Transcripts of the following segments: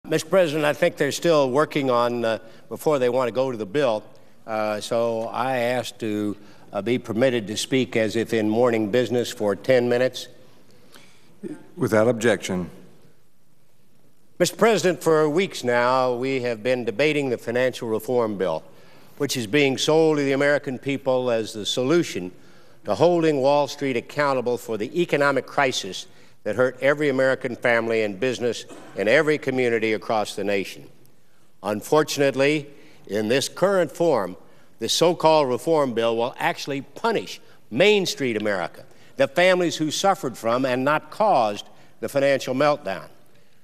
Mr. President, I think they're still working on before they want to go to the bill. So I ask to be permitted to speak as if in morning business for 10 minutes. Without objection. Mr. President, for weeks now, we have been debating the financial reform bill, which is being sold to the American people as the solution to holding Wall Street accountable for the economic crisis that hurt every American family and business in every community across the nation. Unfortunately, in this current form, the so-called reform bill will actually punish Main Street America, the families who suffered from and not caused the financial meltdown.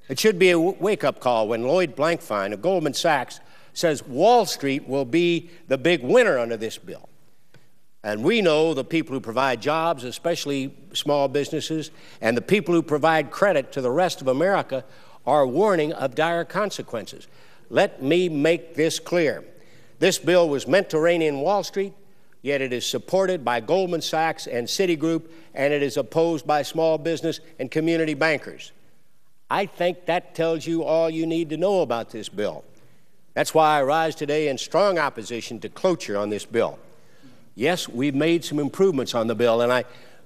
It should be a wake-up call when Lloyd Blankfein of Goldman Sachs says Wall Street will be the big winner under this bill. And we know the people who provide jobs, especially small businesses, and the people who provide credit to the rest of America are warning of dire consequences. Let me make this clear. This bill was meant to rein in Wall Street, yet it is supported by Goldman Sachs and Citigroup, and it is opposed by small business and community bankers. I think that tells you all you need to know about this bill. That's why I rise today in strong opposition to cloture on this bill. Yes, we've made some improvements on the bill, and I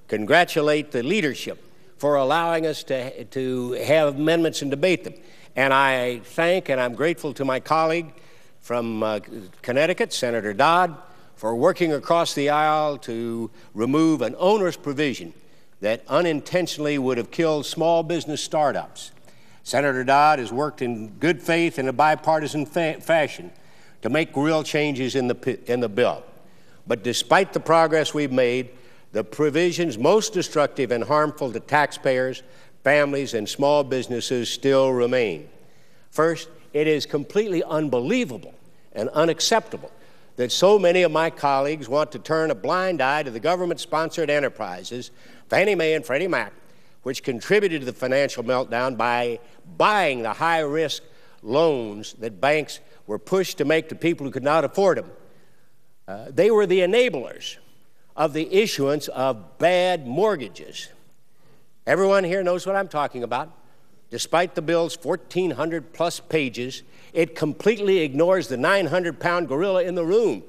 congratulate the leadership for allowing us to have amendments and debate them. And I thank and I'm grateful to my colleague from Connecticut, Senator Dodd, for working across the aisle to remove an onerous provision that unintentionally would have killed small business startups. Senator Dodd has worked in good faith in a bipartisan fashion to make real changes in the bill. But despite the progress we've made, the provisions most destructive and harmful to taxpayers, families, and small businesses still remain. First, it is completely unbelievable and unacceptable that so many of my colleagues want to turn a blind eye to the government-sponsored enterprises, Fannie Mae and Freddie Mac, which contributed to the financial meltdown by buying the high-risk loans that banks were pushed to make to people who could not afford them. They were the enablers of the issuance of bad mortgages. Everyone here knows what I'm talking about. Despite the bill's 1,400-plus pages, it completely ignores the 900-pound gorilla in the room.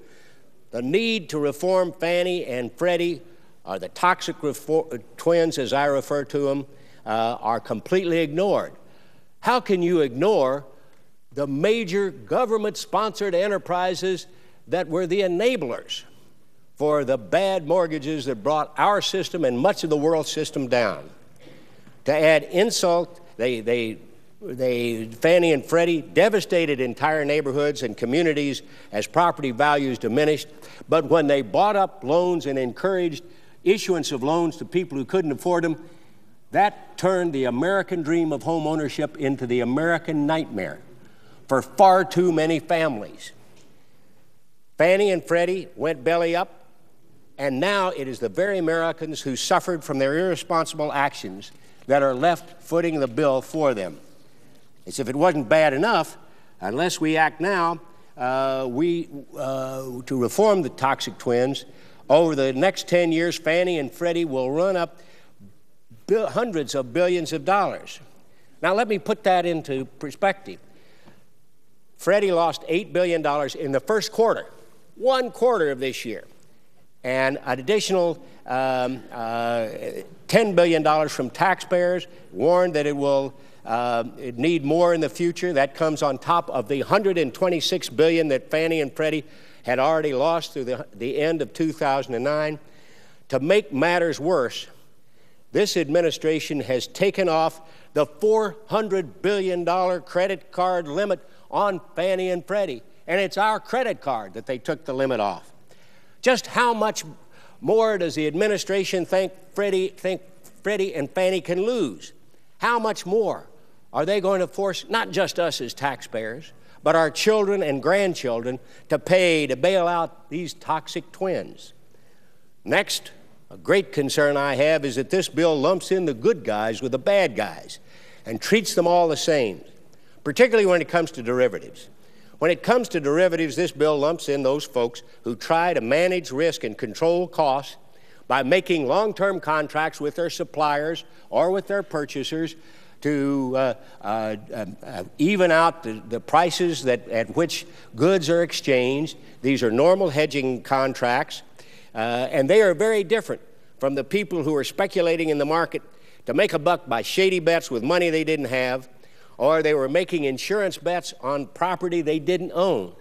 The need to reform Fannie and Freddie, or the toxic twins, as I refer to them, are completely ignored. How can you ignore the major government-sponsored enterprises that were the enablers for the bad mortgages that brought our system and much of the world system down? To add insult, Fannie and Freddie devastated entire neighborhoods and communities as property values diminished. But when they bought up loans and encouraged issuance of loans to people who couldn't afford them, that turned the American dream of home ownership into the American nightmare for far too many families. Fannie and Freddie went belly up, and now it is the very Americans who suffered from their irresponsible actions that are left footing the bill for them. As if it wasn't bad enough, unless we act now, to reform the toxic twins, over the next 10 years, Fannie and Freddie will run up hundreds of billions of dollars. Now, let me put that into perspective. Freddie lost $8 billion in the first quarter, 1 quarter of this year, and an additional $10 billion from taxpayers, warned that it will need more in the future. That comes on top of the $126 billion that Fannie and Freddie had already lost through the end of 2009. To make matters worse, this administration has taken off the $400 billion credit card limit on Fannie and Freddie, and it's our credit card that they took the limit off. Just how much more does the administration think Freddie and Fannie can lose? How much more are they going to force not just us as taxpayers, but our children and grandchildren to pay to bail out these toxic twins? Next, a great concern I have is that this bill lumps in the good guys with the bad guys and treats them all the same, particularly when it comes to derivatives. When it comes to derivatives, this bill lumps in those folks who try to manage risk and control costs by making long-term contracts with their suppliers or with their purchasers to even out the prices at which goods are exchanged. These are normal hedging contracts, and they are very different from the people who are speculating in the market to make a buck by shady bets with money they didn't have, or they were making insurance bets on property they didn't own.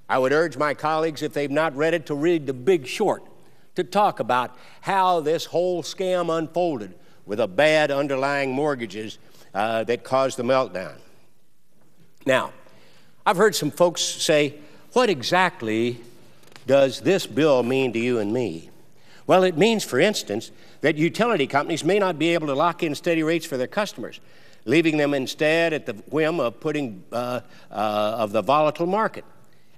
I would urge my colleagues, if they've not read it, to read The Big Short, to talk about how this whole scam unfolded with the bad underlying mortgages that caused the meltdown. Now, I've heard some folks say, what exactly does this bill mean to you and me? Well, it means, for instance, that utility companies may not be able to lock in steady rates for their customers, leaving them instead at the whim of of the volatile market.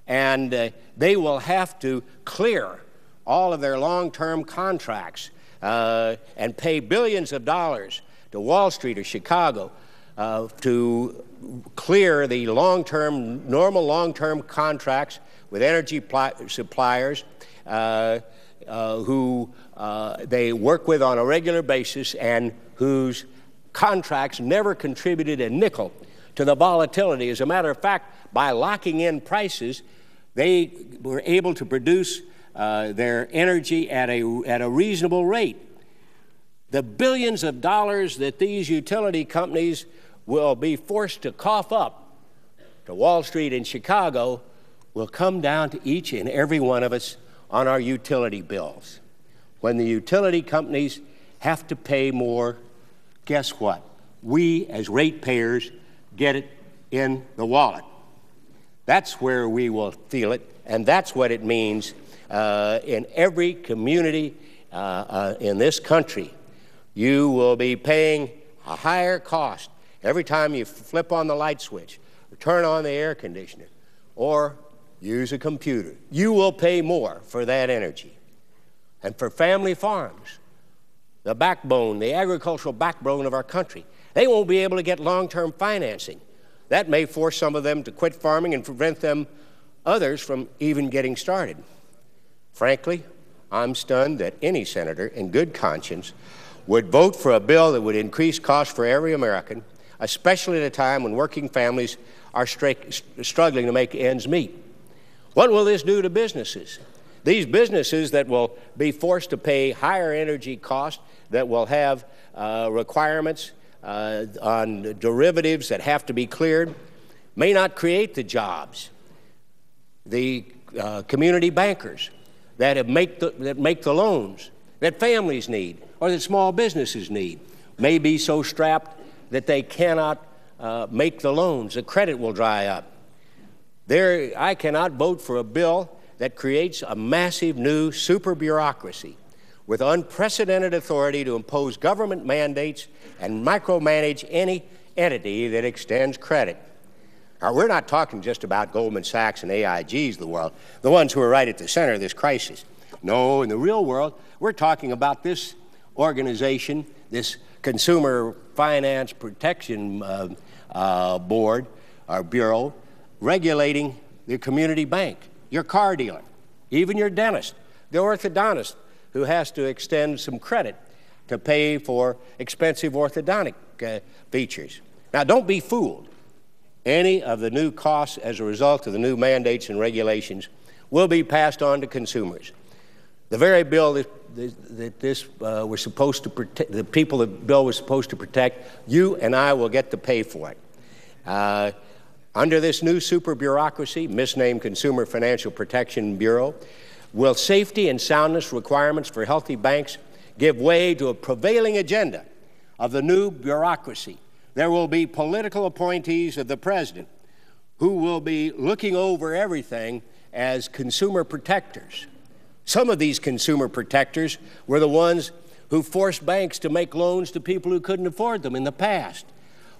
And they will have to clear all of their long-term contracts and pay billions of dollars to Wall Street or Chicago to clear the normal long-term contracts with energy suppliers who they work with on a regular basis and whose contracts never contributed a nickel to the volatility. As a matter of fact, by locking in prices, they were able to produce their energy at a reasonable rate. The billions of dollars that these utility companies will be forced to cough up to Wall Street and Chicago will come down to each and every one of us on our utility bills. When the utility companies have to pay more, guess what? We, as ratepayers, get it in the wallet. That's where we will feel it, and that's what it means in every community in this country. You will be paying a higher cost every time you flip on the light switch, or turn on the air conditioner, or use a computer. You will pay more for that energy. And for family farms, the backbone, the agricultural backbone of our country, they won't be able to get long-term financing. That may force some of them to quit farming and prevent others from even getting started. Frankly, I'm stunned that any senator in good conscience would vote for a bill that would increase costs for every American, especially at a time when working families are struggling to make ends meet. What will this do to businesses? These businesses that will be forced to pay higher energy costs, that will have requirements on derivatives that have to be cleared, may not create the jobs. The community bankers that make the loans that families need or that small businesses need may be so strapped that they cannot make the loans. The credit will dry up. I cannot vote for a bill that creates a massive new super bureaucracy with unprecedented authority to impose government mandates and micromanage any entity that extends credit. Now, we're not talking just about Goldman Sachs and AIGs of the world, the ones who are right at the center of this crisis. No, in the real world, we're talking about this organization, this Consumer Finance Protection Board, or Bureau, regulating the community bank, your car dealer, even your dentist, the orthodontist who has to extend some credit to pay for expensive orthodontic features. Now, don't be fooled. Any of the new costs as a result of the new mandates and regulations will be passed on to consumers. The very bill that this was supposed to protect, the people the bill was supposed to protect, you and I will get to pay for it. Under this new super bureaucracy, misnamed Consumer Financial Protection Bureau, will safety and soundness requirements for healthy banks give way to a prevailing agenda of the new bureaucracy? There will be political appointees of the president who will be looking over everything as consumer protectors. Some of these consumer protectors were the ones who forced banks to make loans to people who couldn't afford them in the past.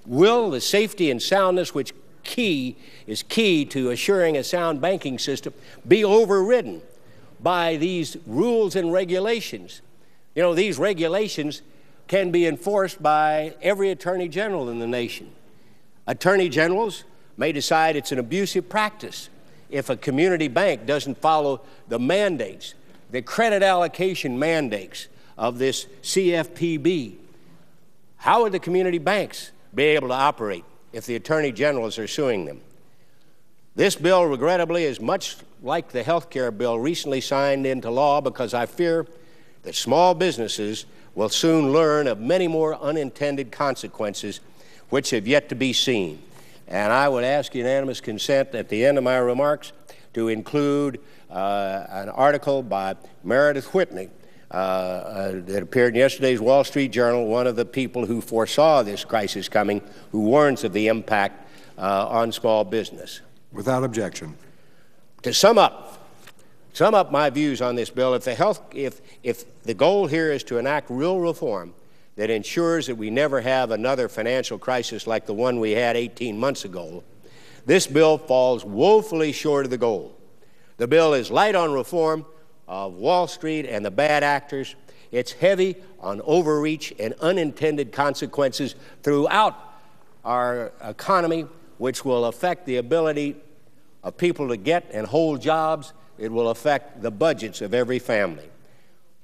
Will the safety and soundness, which is key to assuring a sound banking system, be overridden by these rules and regulations? You know, these regulations can be enforced by every attorney general in the nation. Attorney generals may decide it's an abusive practice if a community bank doesn't follow the mandates, the credit allocation mandates of this CFPB. How would the community banks be able to operate if the attorney generals are suing them. This bill, regrettably, is much like the health care bill recently signed into law, because I fear that small businesses will soon learn of many more unintended consequences which have yet to be seen. And I would ask unanimous consent at the end of my remarks to include an article by Meredith Whitney that appeared in yesterday's Wall Street Journal, one of the people who foresaw this crisis coming, who warns of the impact on small business. Without objection. To sum up my views on this bill, if the goal here is to enact real reform that ensures that we never have another financial crisis like the one we had 18 months ago, this bill falls woefully short of the goal. The bill is light on reform of Wall Street and the bad actors. It's heavy on overreach and unintended consequences throughout our economy, which will affect the ability of people to get and hold jobs. It will affect the budgets of every family.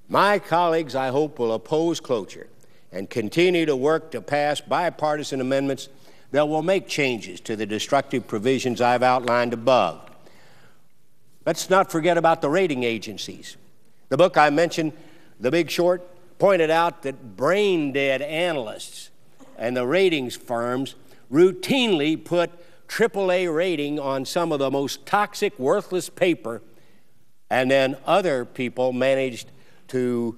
My colleagues, I hope, will oppose cloture and continue to work to pass bipartisan amendments that will make changes to the destructive provisions I've outlined above. Let's not forget about the rating agencies. The book I mentioned, The Big Short, pointed out that brain-dead analysts and the ratings firms routinely put AAA rating on some of the most toxic, worthless paper, and then other people managed to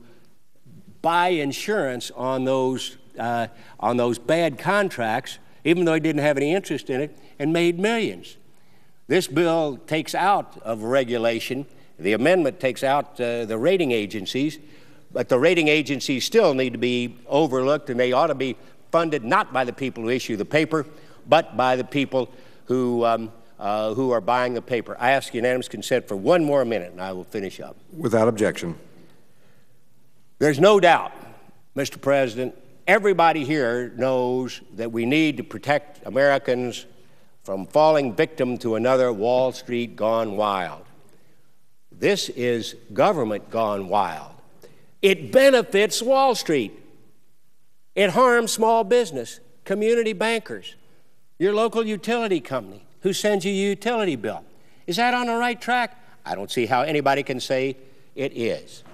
buy insurance on those bad contracts, even though they didn't have any interest in it, and made millions. This bill takes out of regulation, the amendment takes out the rating agencies, but the rating agencies still need to be overlooked, and they ought to be funded not by the people who issue the paper, but by the people who are buying the paper. I ask unanimous consent for one more minute, and I will finish up. Without objection. There's no doubt, Mr. President, everybody here knows that we need to protect Americans from falling victim to another Wall Street gone wild. This is government gone wild. It benefits Wall Street. It harms small business, community bankers, your local utility company who sends you a utility bill. Is that on the right track? I don't see how anybody can say it is.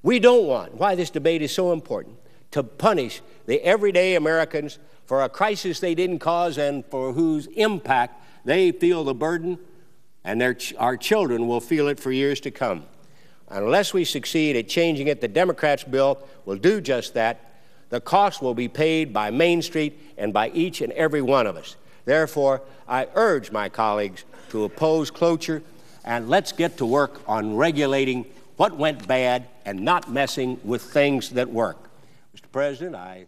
We don't want, why this debate is so important, to punish the everyday Americans for a crisis they didn't cause and for whose impact they feel the burden, and our children will feel it for years to come. Unless we succeed at changing it, the Democrats' bill will do just that. The cost will be paid by Main Street and by each and every one of us. Therefore, I urge my colleagues to oppose cloture, and let's get to work on regulating what went bad and not messing with things that work. Mr. President, I